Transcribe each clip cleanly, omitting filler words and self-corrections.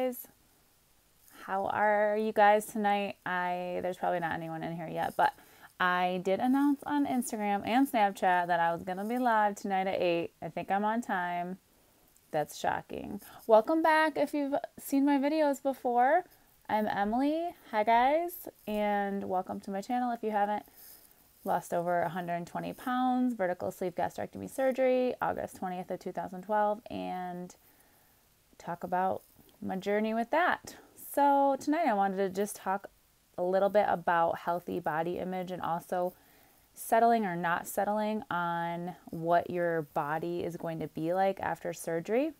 guys? How are you guys tonight? There's probably not anyone in here yet, but I did announce on Instagram and Snapchat that I was going to be live tonight at 8. I think I'm on time. That's shocking. Welcome back if you've seen my videos before. I'm Emily. Hi guys, and welcome to my channel if you haven't. Lost over 120 pounds, vertical sleeve gastrectomy surgery, August 20th of 2012, and talk about my journey with that. So tonight I wanted to just talk a little bit about healthy body image and also settling or not settling on what your body is going to be like after surgery.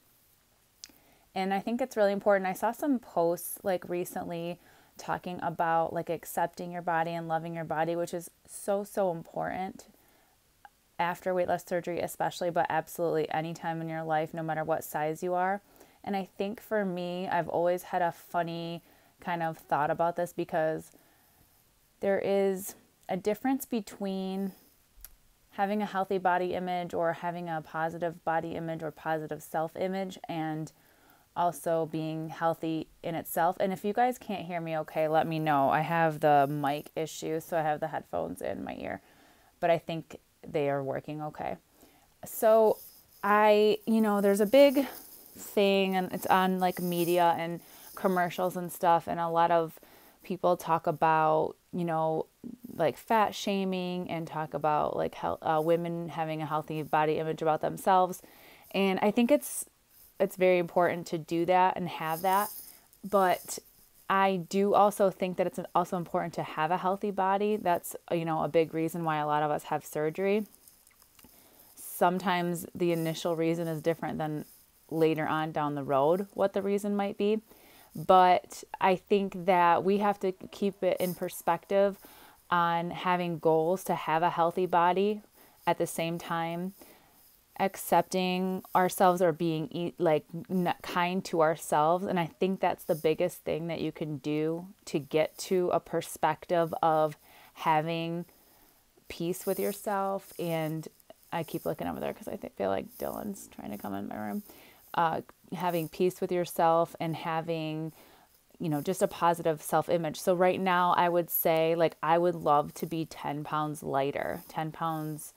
And I think it's really important. I saw some posts like recently talking about like accepting your body and loving your body, which is so important after weight loss surgery especially, but absolutely any time in your life, no matter what size you are. And I think for me, I've always had a funny kind of thought about this because there is a difference between having a healthy body image or having a positive body image or positive self-image and also being healthy in itself. And if you guys can't hear me okay, let me know. I have the mic issue, so I have the headphones in my ear, but I think they are working okay. So there's a big thing and it's on like media and commercials and stuff, and a lot of people talk about, like fat shaming and talk about like women having a healthy body image about themselves. And I think it's very important to do that and have that. But I do also think that it's also important to have a healthy body. That's, a big reason why a lot of us have surgery. Sometimes the initial reason is different than later on down the road what the reason might be. But I think that we have to keep it in perspective on having goals to have a healthy body at the same time accepting ourselves or being kind to ourselves. And I think that's the biggest thing that you can do to get to a perspective of having peace with yourself. And I keep looking over there because I feel like Dylan's trying to come in my room. Having peace with yourself and having, just a positive self-image. So right now I would say I would love to be 10 pounds lighter. 10 pounds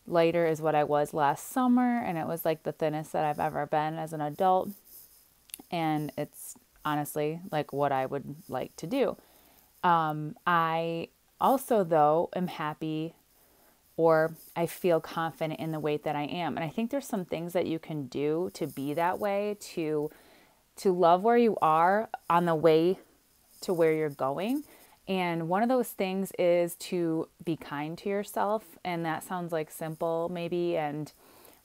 lighter is what I was last summer, and it was like the thinnest that I've ever been as an adult. And it's honestly like what I would like to do. I also, though, am happy or I feel confident in the weight that I am. And I think there's some things that you can do to be that way, to love where you are on the way to where you're going. And one of those things is to be kind to yourself. And that sounds like simple maybe and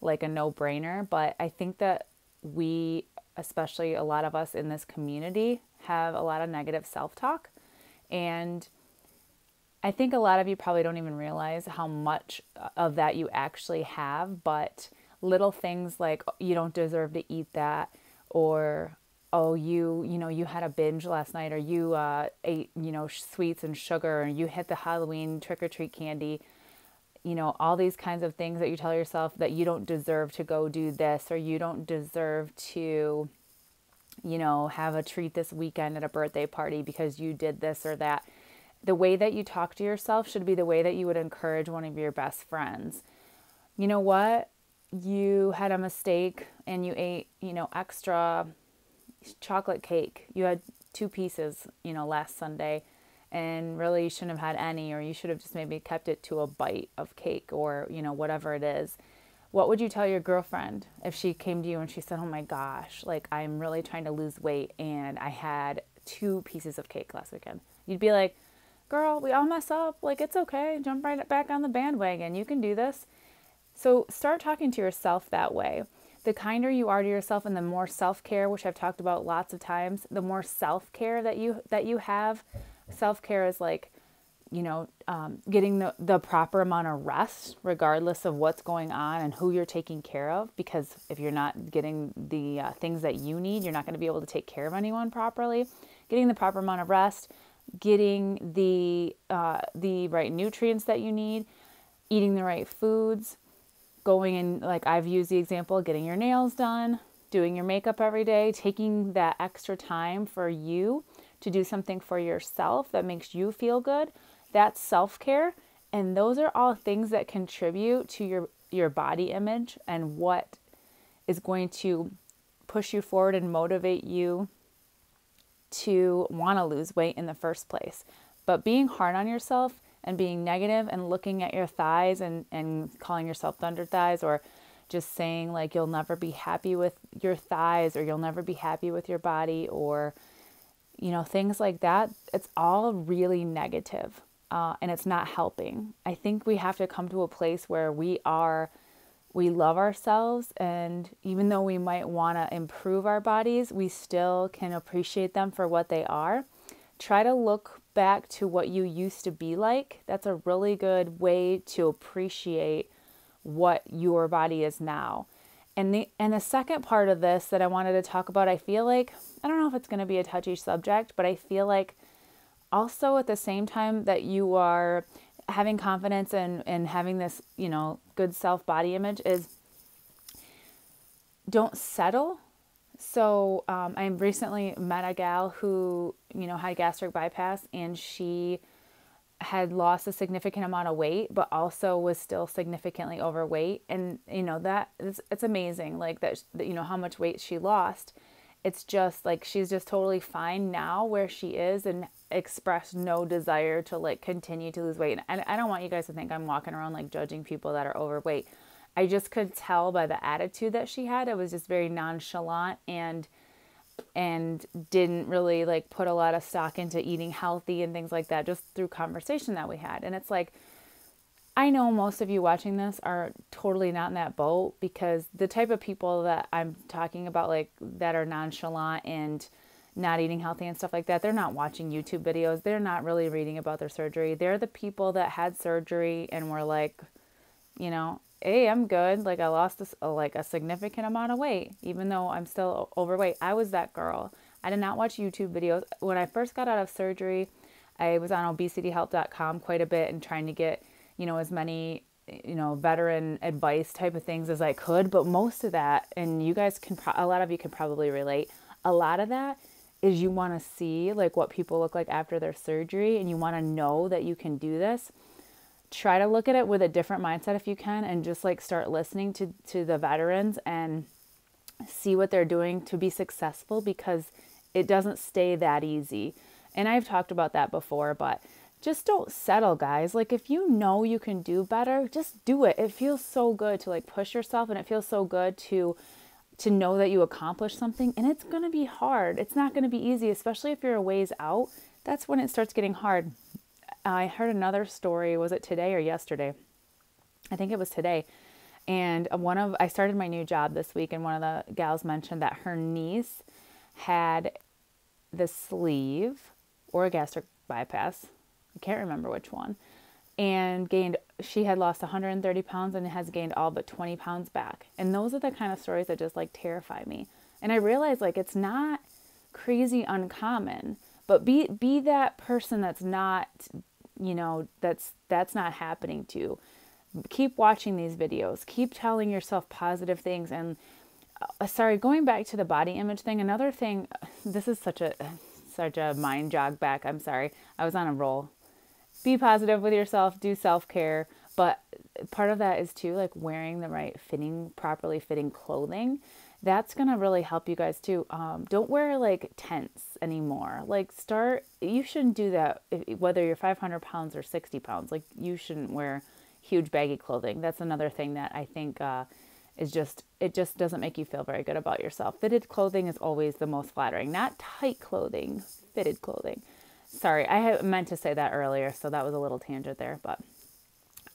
like a no-brainer, but I think that we, especially a lot of us in this community, have a lot of negative self-talk. And I think a lot of you probably don't even realize how much of that you actually have, but little things like you don't deserve to eat that, or oh, you had a binge last night, or you ate, sweets and sugar, or you hit the Halloween trick-or-treat candy, all these kinds of things that you tell yourself that you don't deserve to go do this, or you don't deserve to, have a treat this weekend at a birthday party because you did this or that. The way that you talk to yourself should be the way that you would encourage one of your best friends. You know what? You had a mistake and you ate, extra chocolate cake. You had 2 pieces, last Sunday, and really you shouldn't have had any, or you should have just maybe kept it to a bite of cake or, whatever it is. What would you tell your girlfriend if she came to you and she said, oh my gosh, I'm really trying to lose weight and I had 2 pieces of cake last weekend? You'd be like, girl, we all mess up. It's okay. Jump right back on the bandwagon. You can do this. So start talking to yourself that way. The kinder you are to yourself and the more self-care, which I've talked about lots of times, the more self-care that you have. Self-care is getting the proper amount of rest, regardless of what's going on and who you're taking care of. Because if you're not getting the things that you need, you're not going to be able to take care of anyone properly. Getting the proper amount of rest, getting the right nutrients that you need, eating the right foods, going in, I've used the example, getting your nails done, doing your makeup every day, taking that extra time for you to do something for yourself that makes you feel good, that's self-care. And those are all things that contribute to your body image and what is going to push you forward and motivate you to want to lose weight in the first place. But being hard on yourself and being negative and looking at your thighs and calling yourself thunder thighs, or just saying like you'll never be happy with your thighs, or you'll never be happy with your body, or things like that, it's all really negative, and it's not helping. I think we have to come to a place where we love ourselves, and even though we might want to improve our bodies, we still can appreciate them for what they are. Try to look back to what you used to be like. That's a really good way to appreciate what your body is now. And the second part of this that I wanted to talk about, I feel like, I don't know if it's going to be a touchy subject, but I feel like also at the same time that you are having confidence and having this, good self-body image, is don't settle. So I recently met a gal who, had gastric bypass, and she had lost a significant amount of weight, but also was still significantly overweight. And, it's amazing, like that, how much weight she lost. It's just like, she's just totally fine now where she is, and expressed no desire to like continue to lose weight. And I don't want you guys to think I'm walking around like judging people that are overweight. I just could tell by the attitude that she had. It was just very nonchalant and didn't really like put a lot of stock into eating healthy and things like that, just through conversation that we had. And it's like, I know most of you watching this are totally not in that boat, because the type of people that I'm talking about, like that are nonchalant and not eating healthy and stuff like that, they're not watching YouTube videos. They're not really reading about their surgery. They're the people that had surgery and were like, hey, I'm good. Like I lost a significant amount of weight, even though I'm still overweight. I was that girl. I did not watch YouTube videos. When I first got out of surgery, I was on obesityhelp.com quite a bit and trying to get, as many, veteran advice type of things as I could. But most of that, and you guys a lot of you can probably relate, a lot of that is you want to see like what people look like after their surgery, and you want to know that you can do this. Try to look at it with a different mindset if you can, and just like start listening to the veterans and see what they're doing to be successful, because it doesn't stay that easy. And I've talked about that before, but just don't settle, guys. Like if you know you can do better, just do it. It feels so good to like push yourself, and it feels so good to know that you accomplished something. And it's going to be hard. It's not going to be easy, especially if you're a ways out. That's when it starts getting hard. I heard another story, was it today or yesterday? I think it was today. And I started my new job this week, and one of the gals mentioned that her niece had the sleeve or a gastric bypass. I can't remember which one. And she had lost 130 pounds and has gained all but 20 pounds back. And those are the kind of stories that just like terrify me. And I realize like it's not crazy uncommon, but be that person that's not, that's not happening to you. Keep watching these videos. Keep telling yourself positive things. And going back to the body image thing, another thing, this is such a mind jog back. I'm sorry. I was on a roll. Be positive with yourself, do self-care. But part of that is too, like wearing the right properly fitting clothing. That's going to really help you guys too. Don't wear like tents anymore. You shouldn't do that whether you're 500 pounds or 60 pounds. Like you shouldn't wear huge baggy clothing. That's another thing that I think it just doesn't make you feel very good about yourself. Fitted clothing is always the most flattering, not tight clothing, fitted clothing. Sorry, I meant to say that earlier, so that was a little tangent there, but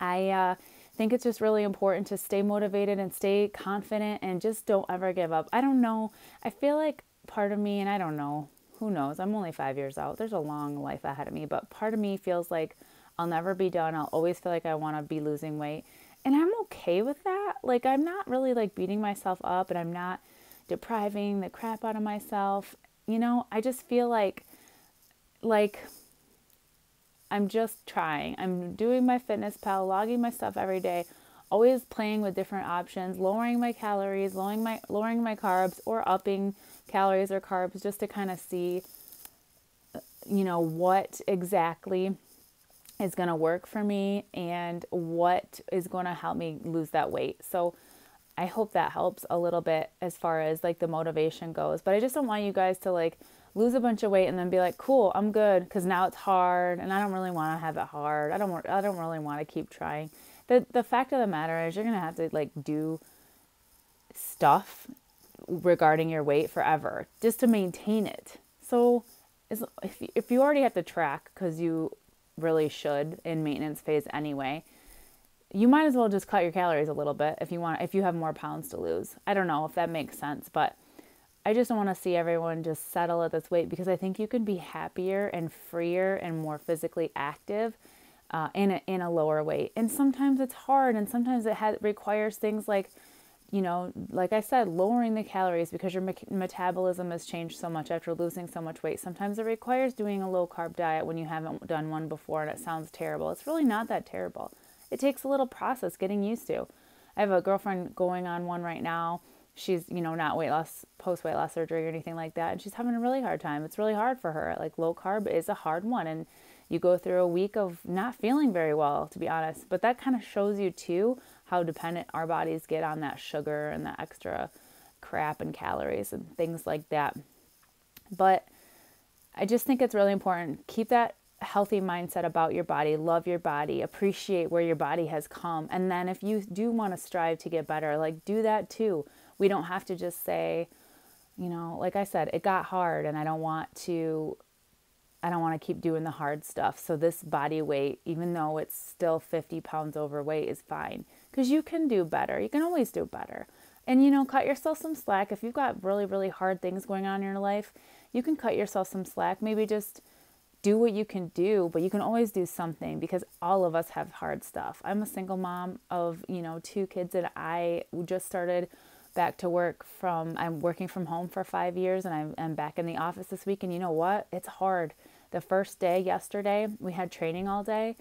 I think it's just really important to stay motivated and stay confident and just don't ever give up. I don't know. I feel like part of me, and I don't know, who knows? I'm only 5 years out. There's a long life ahead of me, but part of me feels like I'll never be done. I'll always feel like I want to be losing weight, and I'm okay with that. Like I'm not really like beating myself up, and I'm not depriving the crap out of myself. I just feel like I'm just trying. I'm doing my fitness pal, logging my stuff every day. always playing with different options, lowering my calories, lowering my carbs, or upping calories or carbs, just to kind of see, what exactly is going to work for me and what is going to help me lose that weight. So I hope that helps a little bit as far as like the motivation goes. But I just don't want you guys to like lose a bunch of weight and then be like, cool, I'm good, because now it's hard and I don't really want to have it hard. I don't really want to keep trying. The fact of the matter is you're going to have to like do stuff regarding your weight forever just to maintain it. So if you already have to track, because you really should in maintenance phase anyway, you might as well just cut your calories a little bit if you have more pounds to lose. I don't know if that makes sense, but I just don't want to see everyone just settle at this weight, because I think you can be happier and freer and more physically active in a lower weight. And sometimes it's hard, and sometimes it requires things like, like I said, lowering the calories, because your metabolism has changed so much after losing so much weight. Sometimes it requires doing a low carb diet when you haven't done one before and it sounds terrible. It's really not that terrible. It takes a little process getting used to. I have a girlfriend going on one right now. She's, not weight loss, post-weight loss surgery or anything like that. And she's having a really hard time. It's really hard for her. Like, low carb is a hard one. And you go through a week of not feeling very well, to be honest. But that kind of shows you, too, how dependent our bodies get on that sugar and that extra crap and calories and things like that. But I just think it's really important. Keep that healthy mindset about your body, love your body, appreciate where your body has come. And then if you do want to strive to get better, like, do that too. We don't have to just say, like I said, it got hard and I don't want to keep doing the hard stuff. So this body weight, even though it's still 50 pounds overweight, is fine, because you can do better. You can always do better. And, cut yourself some slack. If you've got really, really hard things going on in your life, you can cut yourself some slack. Maybe just do what you can do, but you can always do something, because all of us have hard stuff. I'm a single mom of, 2 kids, and I just started back to work I'm working from home for 5 years, and I'm back in the office this week. And you know what? It's hard. The first day, yesterday, we had training all day,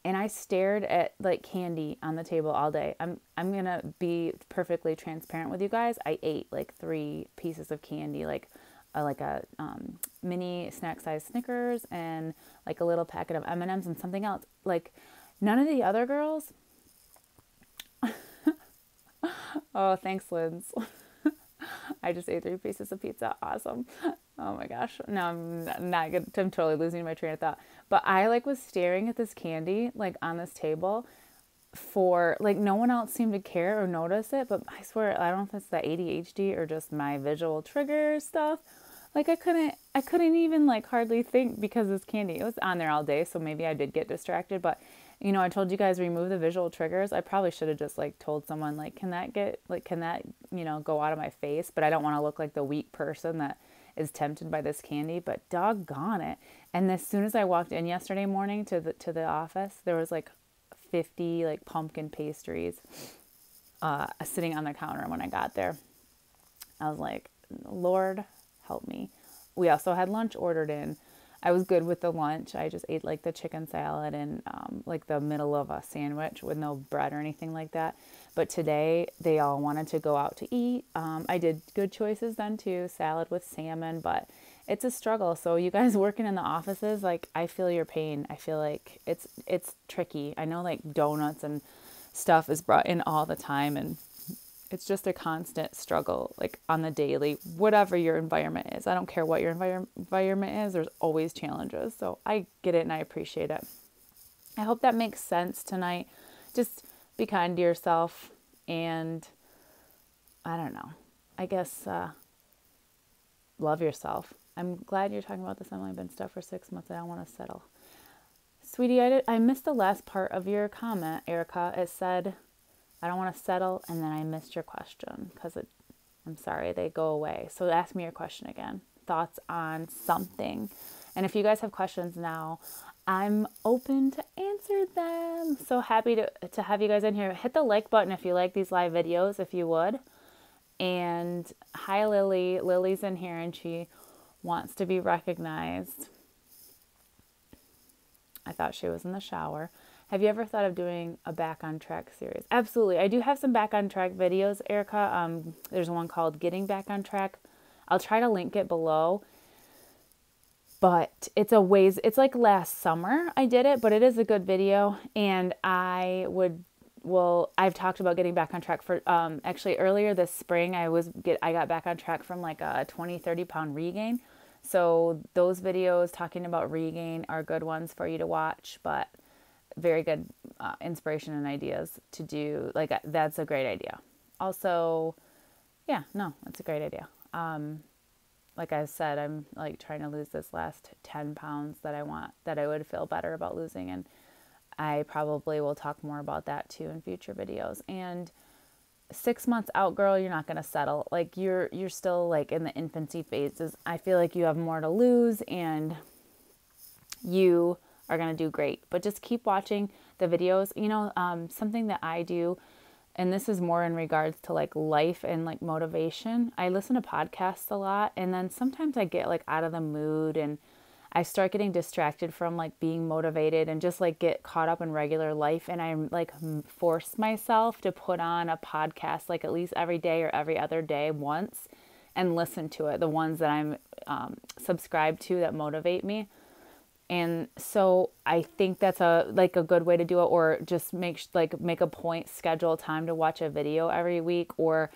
and I stared at like candy on the table all day. I'm going to be perfectly transparent with you guys. I ate like 3 pieces of candy, like a mini snack size Snickers and like a little packet of M&Ms and something else. Like, none of the other girls. Oh, thanks, Linz. I just ate 3 pieces of pizza. Awesome. Oh my gosh. Now I'm not good. I'm totally losing my train of thought. But I was staring at this candy like on this table for like, no one else seemed to care or notice it. But I swear, I don't know if it's the ADHD or just my visual trigger stuff. Like, I couldn't even like hardly think, because this candy, it was on there all day. So maybe I did get distracted, but I told you guys remove the visual triggers. I probably should have just like told someone like, can that go out of my face? But I don't want to look like the weak person that is tempted by this candy, but doggone it. And as soon as I walked in yesterday morning to the office, there was like 50 like pumpkin pastries sitting on the counter when I got there. I was like, Lord, help me. We also had lunch ordered in. I was good with the lunch. I just ate like the chicken salad and like the middle of a sandwich with no bread or anything like that. But today they all wanted to go out to eat. I did good choices then too, salad with salmon, but it's a struggle. So you guys working in the offices, like, I feel your pain. I feel like it's tricky. I know like donuts and stuff is brought in all the time, and it's just a constant struggle, like on the daily, whatever your environment is. I don't care what your environment is. There's always challenges. So I get it and I appreciate it. I hope that makes sense tonight. Just be kind to yourself, and I don't know, I guess love yourself. I'm glad you're talking about this. I've only been stuck for 6 months. I don't want to settle. Sweetie, I missed the last part of your comment, Erica. It said, I don't want to settle, and then I missed your question because I'm sorry, they go away. So ask me your question again. Thoughts on something. And if you guys have questions now, I'm open to answer them. So happy to have you guys in here. Hit the like button if you like these live videos, if you would. And hi, Lily. Lily's in here, and she wants to be recognized. I thought she was in the shower. Have you ever thought of doing a Back on Track series? Absolutely. I do have some Back on Track videos, Erica. There's one called Getting Back on Track. I'll try to link it below. But it's like last summer I did it, but it is a good video. And I've talked about getting back on track for, actually earlier this spring, I got back on track from like a 30 pound regain. So those videos talking about regain are good ones for you to watch, but very good inspiration and ideas to do. Like, that's a great idea. Also, yeah, no, that's a great idea. Like I said, I'm like trying to lose this last 10 pounds that I would feel better about losing. And I probably will talk more about that too in future videos. And 6 months out, girl, you're not going to settle. Like, you're still like in the infancy phases. I feel like you have more to lose and you are going to do great, but just keep watching the videos. Something that I do, and this is more in regards to like life and like motivation. I listen to podcasts a lot, and then sometimes I get like out of the mood and I start getting distracted from like being motivated and just like get caught up in regular life. And I like force myself to put on a podcast like at least every day or every other day once and listen to it. The ones that I'm subscribed to that motivate me. And so I think that's a good way to do it, or just make a point, schedule time to watch a video every week, or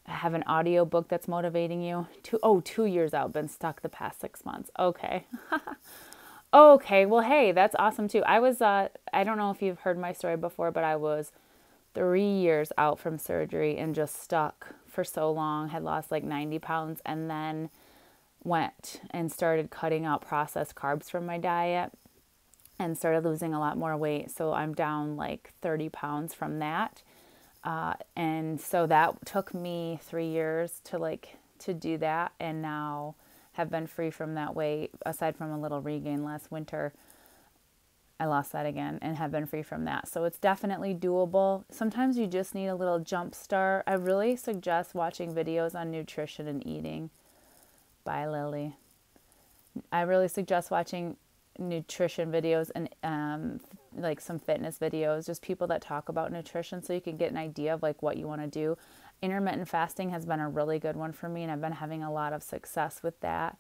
have an audio book that's motivating you. 2 years out, been stuck the past 6 months. Okay. Okay. Well, hey, that's awesome too. I was, I don't know if you've heard my story before, but I was 3 years out from surgery and just stuck for so long, had lost like 90 pounds, and then went and started cutting out processed carbs from my diet and started losing a lot more weight. So I'm down like 30 pounds from that. And so that took me 3 years to do that. And now have been free from that weight, aside from a little regain last winter. I lost that again and have been free from that. So it's definitely doable. Sometimes you just need a little jump start. I really suggest watching videos on nutrition and eating by Lily. I really suggest watching nutrition videos and like some fitness videos, just people that talk about nutrition, so you can get an idea of like what you want to do. Intermittent fasting has been a really good one for me, and I've been having a lot of success with that.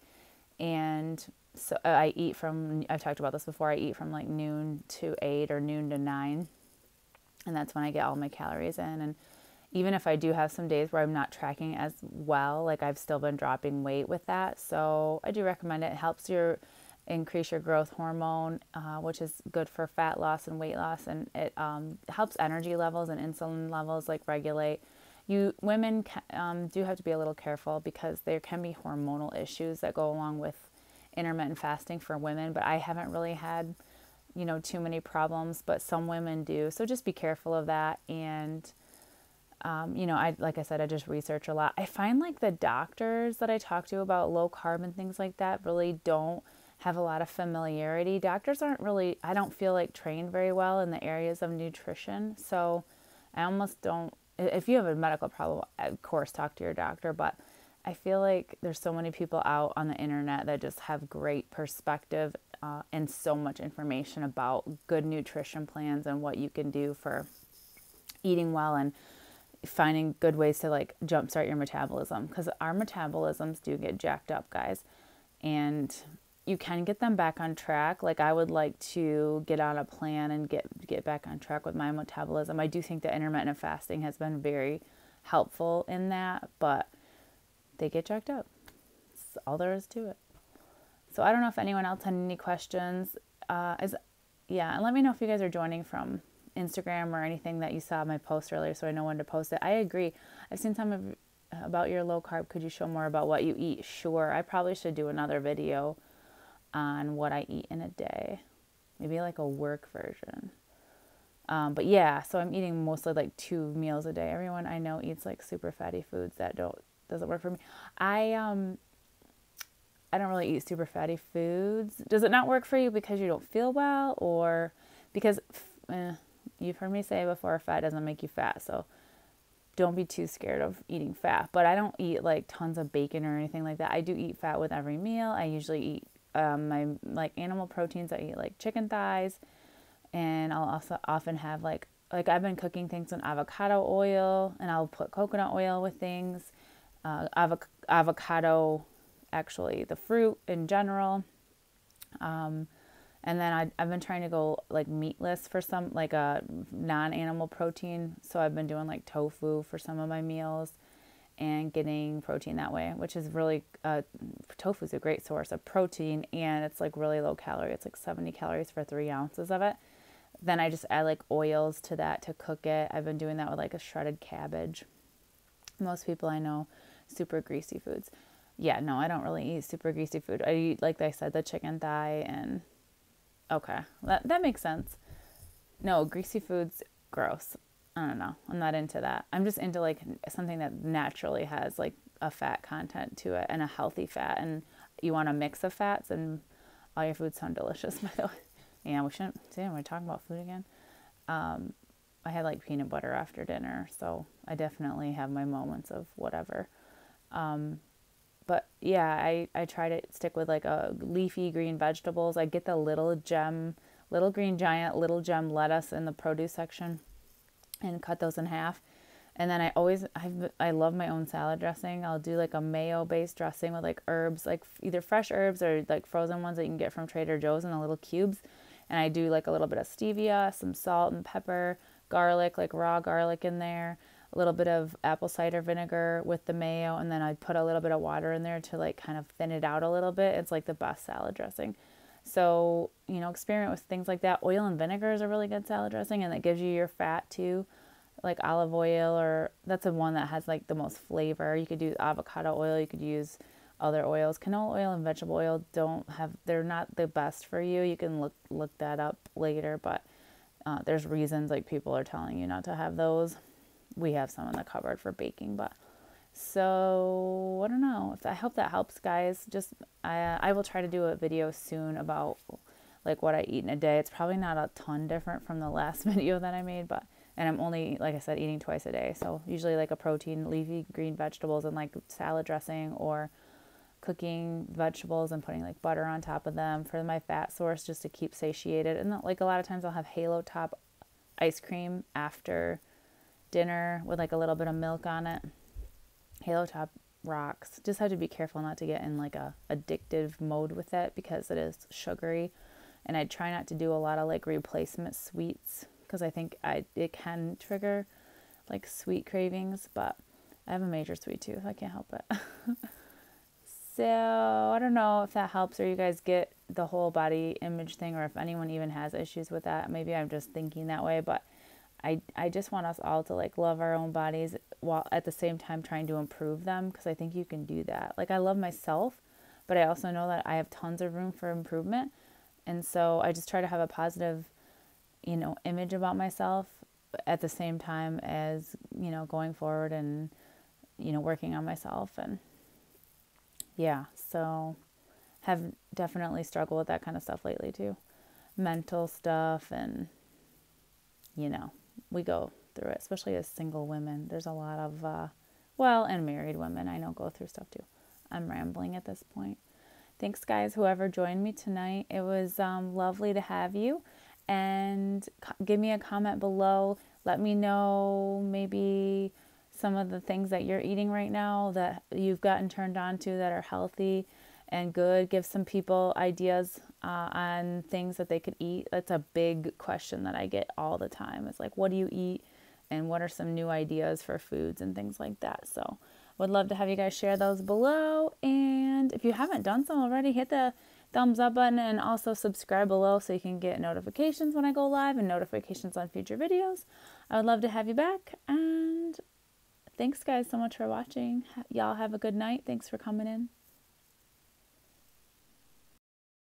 And so I've talked about this before, I eat from like noon to 8 or noon to 9, and that's when I get all my calories in. And even if I do have some days where I'm not tracking as well, like I've still been dropping weight with that. So I do recommend it. It helps increase your growth hormone, which is good for fat loss and weight loss. And it helps energy levels and insulin levels like regulate. Women do have to be a little careful because there can be hormonal issues that go along with intermittent fasting for women, but I haven't really had, too many problems, but some women do. So just be careful of that. And like I said, I just research a lot. I find like the doctors that I talk to about low carb and things like that really don't have a lot of familiarity. Doctors aren't really, I don't feel like, trained very well in the areas of nutrition. So I almost don't, if you have a medical problem, of course, talk to your doctor. But I feel like there's so many people out on the internet that just have great perspective and so much information about good nutrition plans and what you can do for eating well and finding good ways to like jumpstart your metabolism, because our metabolisms do get jacked up, guys, and you can get them back on track. Like, I would like to get on a plan and get back on track with my metabolism. I do think that intermittent fasting has been very helpful in that, but they get jacked up. That's all there is to it. So I don't know if anyone else had any questions. And let me know if you guys are joining from Instagram or anything that you saw my post earlier, so I know when to post it. I agree. I've seen some about your low carb. Could you show more about what you eat? Sure. I probably should do another video on what I eat in a day. Maybe like a work version. But yeah, so I'm eating mostly like 2 meals a day. Everyone I know eats like super fatty foods. That doesn't work for me. I don't really eat super fatty foods. Does it not work for you because you don't feel well, or because you've heard me say before, fat doesn't make you fat, so don't be too scared of eating fat. But I don't eat like tons of bacon or anything like that. I do eat fat with every meal. I usually eat my like animal proteins. I eat like chicken thighs And I'll also often have like I've been cooking things in avocado oil, and I'll put coconut oil with things. Avocado, actually, the fruit in general. And then I've been trying to go like meatless for some, like a non-animal protein. So I've been doing like tofu for some of my meals and getting protein that way, which is really, tofu is a great source of protein, and it's like really low calorie. It's like 70 calories for 3 ounces of it. Then I just add like oils to that to cook it. I've been doing that with like a shredded cabbage. Most people I know, super greasy foods. Yeah, no, I don't really eat super greasy food. I eat, like I said, the chicken thigh and okay, that makes sense. No, greasy foods, gross. I don't know. I'm not into that. I'm just into like something that naturally has like a fat content to it and a healthy fat. And you want a mix of fats, and all your foods sound delicious, by the way. Yeah, we shouldn't. Damn, we're talking about food again. I had like peanut butter after dinner, so I definitely have my moments of whatever. But yeah, I try to stick with like a leafy green vegetables. I get the little green giant, little gem lettuce in the produce section and cut those in half. And then I love my own salad dressing. I'll do like a mayo based dressing with like herbs, like either fresh herbs or like frozen ones that you can get from Trader Joe's in the little cubes. And I do like a little bit of stevia, some salt and pepper, garlic, like raw garlic in there, a little bit of apple cider vinegar with the mayo, and then I put a little bit of water in there to like kind of thin it out a little bit. It's like the best salad dressing. So, experiment with things like that. Oil and vinegar is a really good salad dressing, and it gives you your fat too, like olive oil, or that's the one that has like the most flavor. You could do avocado oil, you could use other oils. Canola oil and vegetable oil they're not the best for you. You can look that up later, but there's reasons like people are telling you not to have those. We have some in the cupboard for baking, but so I don't know. I hope that helps, guys. Just I will try to do a video soon about like what I eat in a day. It's probably not a ton different from the last video that I made, and I'm only, like I said, eating twice a day. So usually like a protein, leafy green vegetables, and like salad dressing, or cooking vegetables and putting like butter on top of them for my fat source, just to keep satiated. And like a lot of times I'll have Halo Top ice cream after dinner with like a little bit of milk on it. Halo Top rocks. Just have to be careful not to get in like a addictive mode with it, because it is sugary, and I try not to do a lot of like replacement sweets, because I think it can trigger like sweet cravings. But I have a major sweet tooth, I can't help it. So I don't know if that helps, or you guys get the whole body image thing, or if anyone even has issues with that. Maybe I'm just thinking that way, but I just want us all to like love our own bodies while at the same time trying to improve them, because I think you can do that. Like I love myself, but I also know that I have tons of room for improvement. And so I just try to have a positive, image about myself at the same time as, going forward and, working on myself. And yeah, so have definitely struggled with that kind of stuff lately too. Mental stuff, and, we go through it, especially as single women. There's a lot of, and married women I know go through stuff too. I'm rambling at this point. Thanks, guys, whoever joined me tonight. It was lovely to have you. And give me a comment below. Let me know maybe some of the things that you're eating right now that you've gotten turned on to that are healthy and good. Give some people ideas on things that they could eat. That's a big question that I get all the time. It's like, what do you eat? And what are some new ideas for foods and things like that? So would love to have you guys share those below. And if you haven't done so already, hit the thumbs up button, and also subscribe below so you can get notifications when I go live and notifications on future videos. I would love to have you back. And thanks, guys, so much for watching. Y'all have a good night. Thanks for coming in.